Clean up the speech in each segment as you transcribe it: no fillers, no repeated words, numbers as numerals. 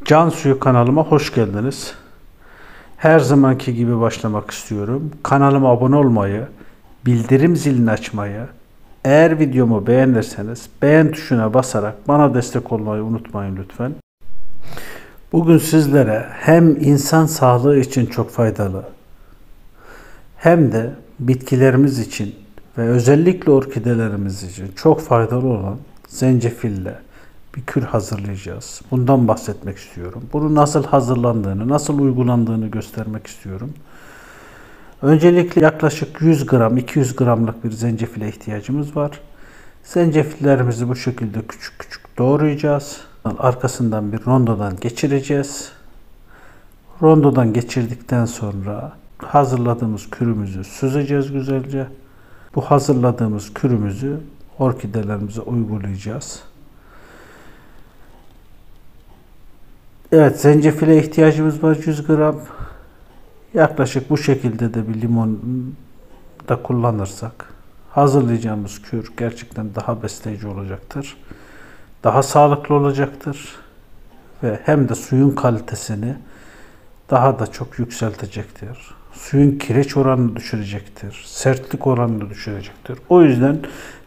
Can Suyu kanalıma hoş geldiniz. Her zamanki gibi başlamak istiyorum. Kanalıma abone olmayı, bildirim zilini açmayı, eğer videomu beğenirseniz beğen tuşuna basarak bana destek olmayı unutmayın lütfen. Bugün sizlere hem insan sağlığı için çok faydalı hem de bitkilerimiz için ve özellikle orkidelerimiz için çok faydalı olan zencefille bir kür hazırlayacağız. Bundan bahsetmek istiyorum. Bunu nasıl hazırlandığını, nasıl uygulandığını göstermek istiyorum. Öncelikle yaklaşık 100 gram, 200 gramlık bir zencefile ihtiyacımız var. Zencefillerimizi bu şekilde küçük küçük doğrayacağız. Arkasından bir rondodan geçireceğiz. Rondodan geçirdikten sonra hazırladığımız kürümüzü süzeceğiz güzelce. Bu hazırladığımız kürümüzü orkidelerimize uygulayacağız. Evet, zencefile ihtiyacımız var 100 gram. Yaklaşık bu şekilde de bir limon da kullanırsak hazırlayacağımız kür gerçekten daha besleyici olacaktır. Daha sağlıklı olacaktır. Ve hem de suyun kalitesini daha da çok yükseltecektir. Suyun kireç oranını düşürecektir. Sertlik oranını düşürecektir. O yüzden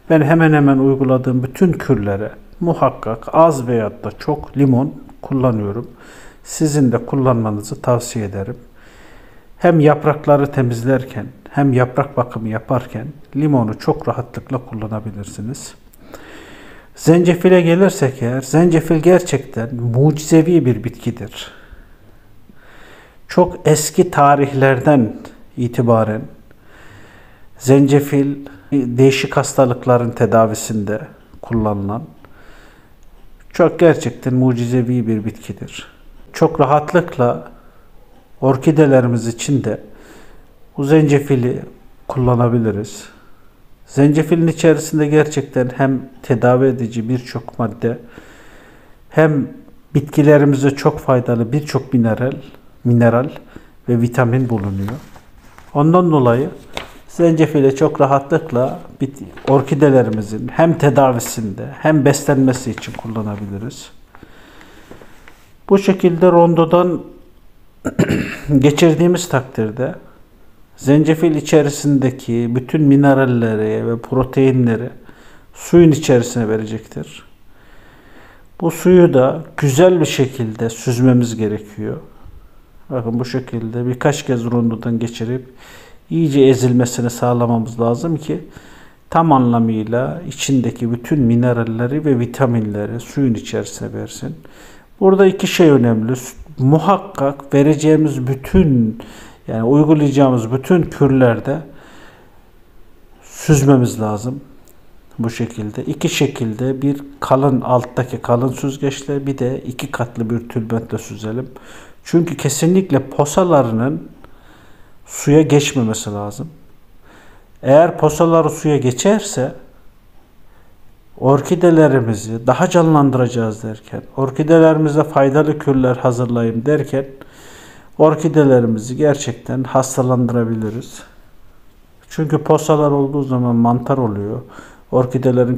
ben hemen hemen uyguladığım bütün kürlere muhakkak az veyahut da çok limon kullanıyorum. Sizin de kullanmanızı tavsiye ederim. Hem yaprakları temizlerken hem yaprak bakımı yaparken limonu çok rahatlıkla kullanabilirsiniz. Zencefile gelirsek eğer, zencefil gerçekten mucizevi bir bitkidir. Çok eski tarihlerden itibaren zencefil değişik hastalıkların tedavisinde kullanılan çok gerçekten mucizevi bir bitkidir. Çok rahatlıkla orkidelerimiz için de bu zencefili kullanabiliriz. Zencefilin içerisinde gerçekten hem tedavi edici birçok madde hem bitkilerimize çok faydalı birçok mineral ve vitamin bulunuyor. Ondan dolayı zencefili çok rahatlıkla orkidelerimizin hem tedavisinde hem beslenmesi için kullanabiliriz. Bu şekilde rondodan geçirdiğimiz takdirde zencefil içerisindeki bütün mineralleri ve proteinleri suyun içerisine verecektir. Bu suyu da güzel bir şekilde süzmemiz gerekiyor. Bakın bu şekilde birkaç kez rondodan geçirip iyice ezilmesini sağlamamız lazım ki tam anlamıyla içindeki bütün mineralleri ve vitaminleri suyun içerisine versin. Burada iki şey önemli. Muhakkak vereceğimiz uygulayacağımız bütün kürlerde süzmemiz lazım. Bu şekilde. İki şekilde bir alttaki kalın süzgeçle bir de iki katlı bir tülbentle süzelim. Çünkü kesinlikle posalarının suya geçmemesi lazım. Eğer posaları suya geçerse orkidelerimizi daha canlandıracağız derken, orkidelerimize faydalı kürler hazırlayayım derken orkidelerimizi gerçekten hastalandırabiliriz. Çünkü posalar olduğu zaman mantar oluyor. Orkidelerin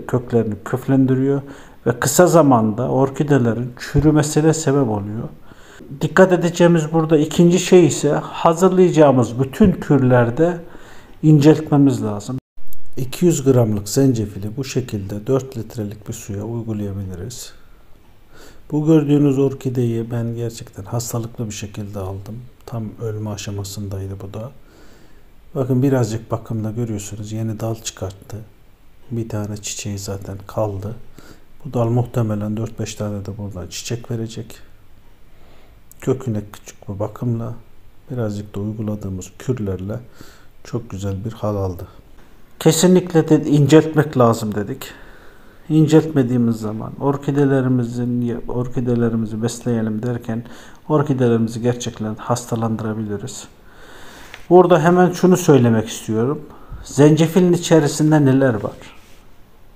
köklerini küflendiriyor ve kısa zamanda orkidelerin çürümesine sebep oluyor. Dikkat edeceğimiz burada ikinci şey ise hazırlayacağımız bütün kürlerde inceltmemiz lazım. 200 gramlık zencefili bu şekilde 4 litrelik bir suya uygulayabiliriz. Bu gördüğünüz orkideyi ben gerçekten hastalıklı bir şekilde aldım. Tam ölme aşamasındaydı bu da. Bakın birazcık bakımda görüyorsunuz yeni dal çıkarttı. Bir tane çiçeği zaten kaldı. Bu dal muhtemelen 4-5 tane de buradan çiçek verecek. Köküne küçük bir bakımla birazcık da uyguladığımız kürlerle çok güzel bir hal aldı. Kesinlikle de inceltmek lazım dedik. İnceltmediğimiz zaman orkidelerimizi besleyelim derken orkidelerimizi gerçekten hastalandırabiliriz. Burada hemen şunu söylemek istiyorum. Zencefilin içerisinde neler var?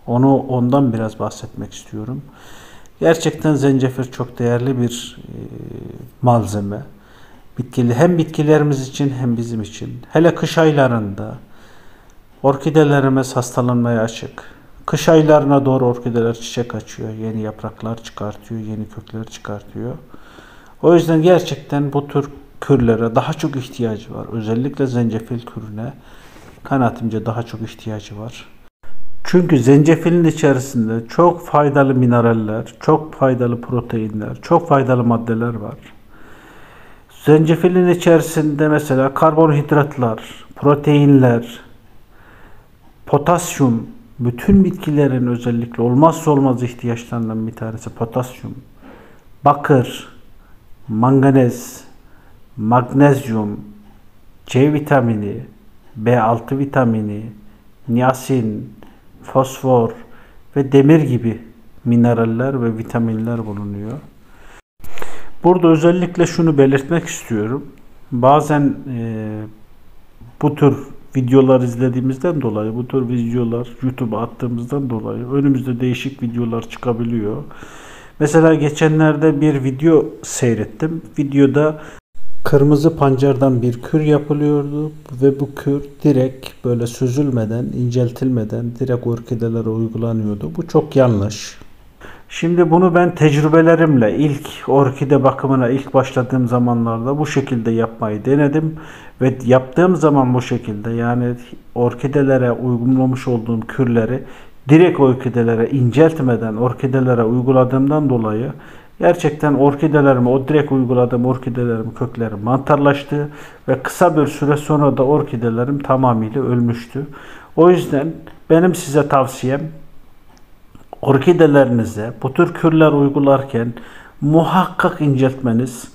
Ondan biraz bahsetmek istiyorum. Gerçekten zencefil çok değerli bir malzeme. Hem bitkilerimiz için hem bizim için. Hele kış aylarında orkidelerimiz hastalanmaya açık. Kış aylarına doğru orkideler çiçek açıyor. Yeni yapraklar çıkartıyor, yeni kökler çıkartıyor. O yüzden gerçekten bu tür kürlere daha çok ihtiyacı var. Özellikle zencefil kürüne kanaatimce daha çok ihtiyacı var. Çünkü zencefilin içerisinde çok faydalı mineraller, çok faydalı proteinler, çok faydalı maddeler var. Zencefilin içerisinde mesela karbonhidratlar, proteinler, potasyum, bütün bitkilerin özellikle olmazsa olmaz ihtiyaçlarından bir tanesi potasyum, bakır, manganez, magnezyum, C vitamini, B6 vitamini, niasin, fosfor ve demir gibi mineraller ve vitaminler bulunuyor. Burada özellikle şunu belirtmek istiyorum. Bazen bu tür videolar izlediğimizden dolayı, bu tür videolar YouTube'a attığımızdan dolayı önümüzde değişik videolar çıkabiliyor. Mesela geçenlerde bir video seyrettim. Videoda kırmızı pancardan bir kür yapılıyordu ve bu kür direkt böyle süzülmeden, inceltilmeden direkt orkidelere uygulanıyordu. Bu çok yanlış. Şimdi bunu ben tecrübelerimle ilk orkide bakımına ilk başladığım zamanlarda bu şekilde yapmayı denedim ve yaptığım zaman bu şekilde, yani orkidelere uygulamış olduğum kürleri direkt orkidelere inceltmeden orkidelere uyguladığımdan dolayı gerçekten orkidelerime, o direkt uyguladığım orkidelerim kökleri mantarlaştı ve kısa bir süre sonra da orkidelerim tamamıyla ölmüştü. O yüzden benim size tavsiyem, orkidelerinize bu tür kürler uygularken muhakkak inceltmeniz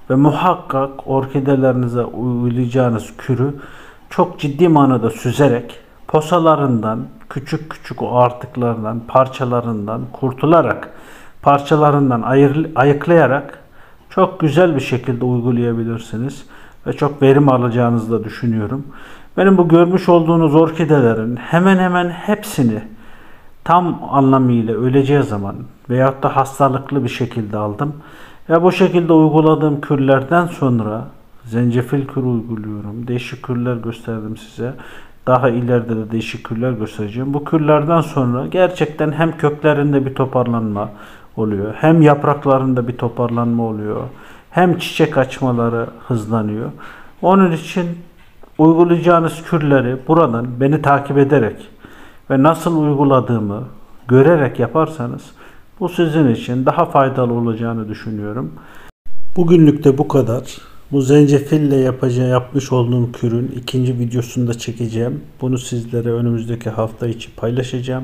ve muhakkak orkidelerinize uygulayacağınız kürü çok ciddi manada süzerek posalarından, küçük küçük o artıklarından, parçalarından kurtularak, parçalarından ayıklayarak çok güzel bir şekilde uygulayabilirsiniz ve çok verim alacağınızı da düşünüyorum. Benim bu görmüş olduğunuz orkidelerin hemen hemen hepsini tam anlamıyla öleceği zaman veyahut da hastalıklı bir şekilde aldım. Ve bu şekilde uyguladığım kürlerden sonra zencefil kürü uyguluyorum. Değişik kürler gösterdim size. Daha ileride de değişik kürler göstereceğim. Bu kürlerden sonra gerçekten hem köklerinde bir toparlanma oluyor, hem yapraklarında bir toparlanma oluyor, hem çiçek açmaları hızlanıyor. Onun için uygulayacağınız kürleri buradan beni takip ederek ve nasıl uyguladığımı görerek yaparsanız bu sizin için daha faydalı olacağını düşünüyorum. Bugünlük de bu kadar. Bu zencefille yapmış olduğum kürün ikinci videosunu da çekeceğim. Bunu sizlere önümüzdeki hafta içi paylaşacağım.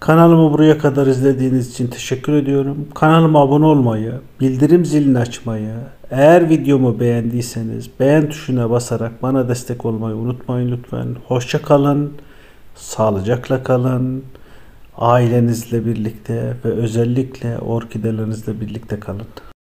Kanalımı buraya kadar izlediğiniz için teşekkür ediyorum. Kanalıma abone olmayı, bildirim zilini açmayı, eğer videomu beğendiyseniz beğen tuşuna basarak bana destek olmayı unutmayın lütfen. Hoşça kalın, sağlıcakla kalın, ailenizle birlikte ve özellikle orkidelerinizle birlikte kalın.